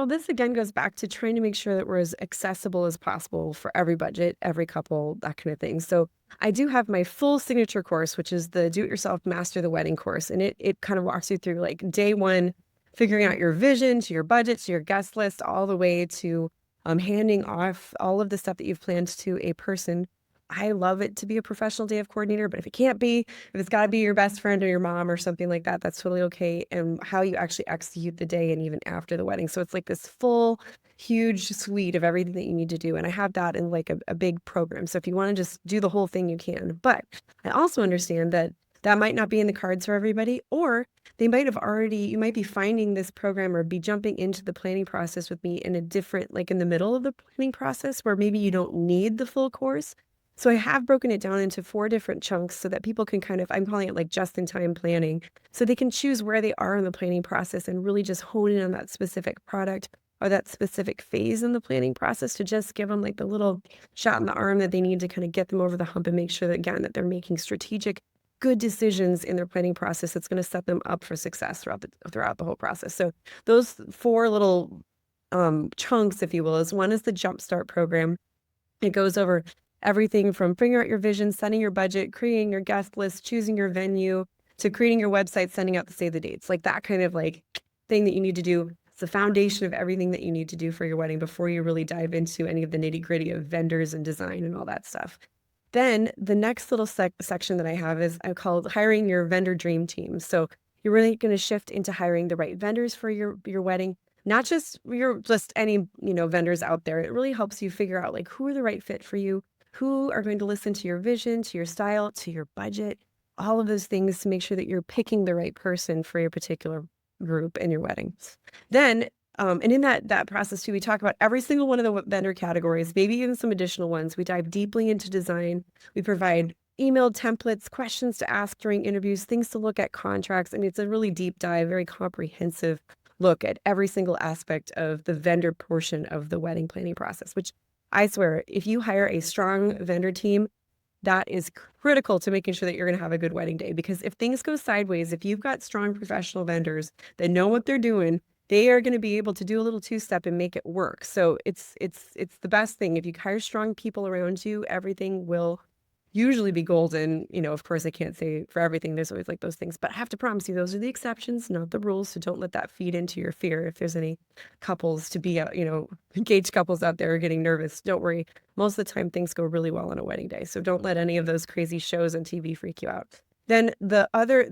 Well, this again goes back to trying to make sure that we're as accessible as possible for every budget, every couple, that kind of thing. So I do have my full signature course, which is the Do It Yourself Master the Wedding course. And it kind of walks you through like day one, figuring out your vision to your budget, to your guest list, all the way to handing off all of the stuff that you've planned to a person. I love it to be a professional day of coordinator, but if it can't be, if it's got to be your best friend or your mom or something like that, that's totally okay. And how you actually execute the day and even after the wedding. So it's like this full, huge suite of everything that you need to do. And I have that in like a big program. So if you want to just do the whole thing, you can. But I also understand that that might not be in the cards for everybody, or they might have already, you might be finding this program or be jumping into the planning process with me in a different, like in the middle of the planning process where maybe you don't need the full course. So I have broken it down into 4 different chunks so that people can kind of, I'm calling it like just-in-time planning, so they can choose where they are in the planning process and really just hone in on that specific product or that specific phase in the planning process to just give them like the little shot in the arm that they need to kind of get them over the hump and make sure that, again, that they're making strategic, good decisions in their planning process that's gonna set them up for success throughout the whole process. So those 4 little, chunks, if you will, is one is the Jumpstart program. It goes over everything from figuring out your vision, setting your budget, creating your guest list, choosing your venue, to creating your website, sending out the save the dates, like that kind of like thing that you need to do. It's the foundation of everything that you need to do for your wedding before you really dive into any of the nitty gritty of vendors and design and all that stuff. Then the next little section that I have is I call hiring your vendor dream team. So you're really going to shift into hiring the right vendors for your wedding, not just any, vendors out there. It really helps you figure out like who are the right fit for you, who are going to listen to your vision, to your style, to your budget, all of those things to make sure that you're picking the right person for your particular group and your wedding. Then and in that process too, we talk about every single one of the vendor categories, maybe even some additional ones. We dive deeply into design. We provide emailed templates, questions to ask during interviews, things to look at, contracts. And it's a really deep dive, very comprehensive look at every single aspect of the vendor portion of the wedding planning process, which I swear, if you hire a strong vendor team, that is critical to making sure that you're going to have a good wedding day. Because if things go sideways, if you've got strong professional vendors that know what they're doing, they are going to be able to do a little two-step and make it work. So it's the best thing. If you hire strong people around you, everything will usually be golden. Of course, I can't say for everything. There's always like those things, but I have to promise you, those are the exceptions, not the rules. So don't let that feed into your fear. If there's any couples to be, engaged couples out there getting nervous, don't worry. Most of the time, things go really well on a wedding day. So don't let any of those crazy shows on TV freak you out. Then the other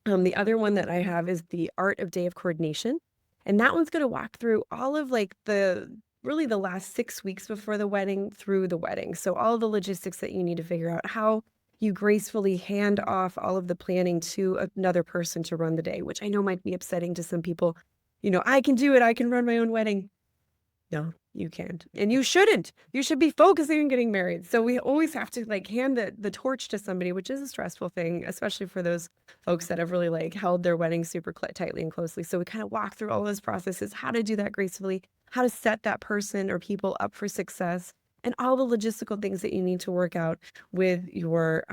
one that I have is the art of day of coordination. And that one's going to walk through all of like really the last 6 weeks before the wedding through the wedding. So all the logistics that you need to figure out how you gracefully hand off all of the planning to another person to run the day, which I know might be upsetting to some people. I can do it. I can run my own wedding. No, you can't. And you shouldn't. You should be focusing on getting married. So we always have to like hand the torch to somebody, which is a stressful thing, especially for those folks that have really like held their wedding super tightly and closely. So we kind of walk through all those processes, how to do that gracefully, how to set that person or people up for success, and all the logistical things that you need to work out with your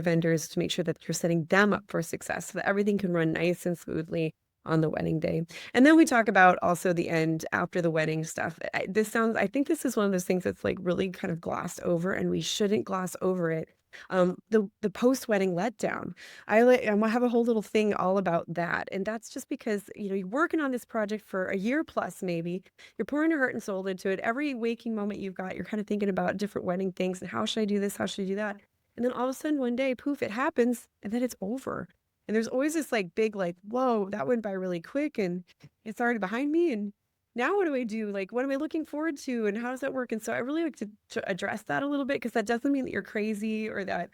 vendors to make sure that you're setting them up for success so that everything can run nice and smoothly on the wedding day. And then we talk about also the end after the wedding stuff. I think this is one of those things that's like really kind of glossed over, and we shouldn't gloss over it. The post-wedding letdown. I have a whole little thing all about that. And that's just because, you're working on this project for a year plus, maybe. You're pouring your heart and soul into it. Every waking moment you've got, you're kind of thinking about different wedding things and how should I do this? How should I do that? And then all of a sudden one day, poof, it happens, and then it's over. And there's always this like big, like, whoa, that went by really quick and it's already behind me. And now what do I do? Like, what am I looking forward to? And how does that work? And so I really like to address that a little bit, because that doesn't mean that you're crazy or that,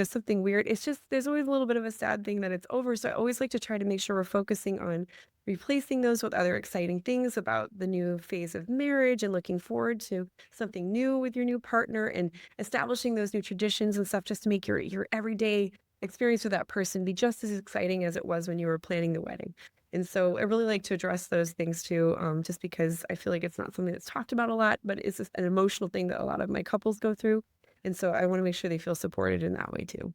something weird. It's just, there's always a little bit of a sad thing that it's over. So I always like to try to make sure we're focusing on replacing those with other exciting things about the new phase of marriage and looking forward to something new with your new partner and establishing those new traditions and stuff just to make your everyday experience with that person be just as exciting as it was when you were planning the wedding. And so I really like to address those things too, just because I feel like it's not something that's talked about a lot, but it's just an emotional thing that a lot of my couples go through. And so I want to make sure they feel supported in that way too.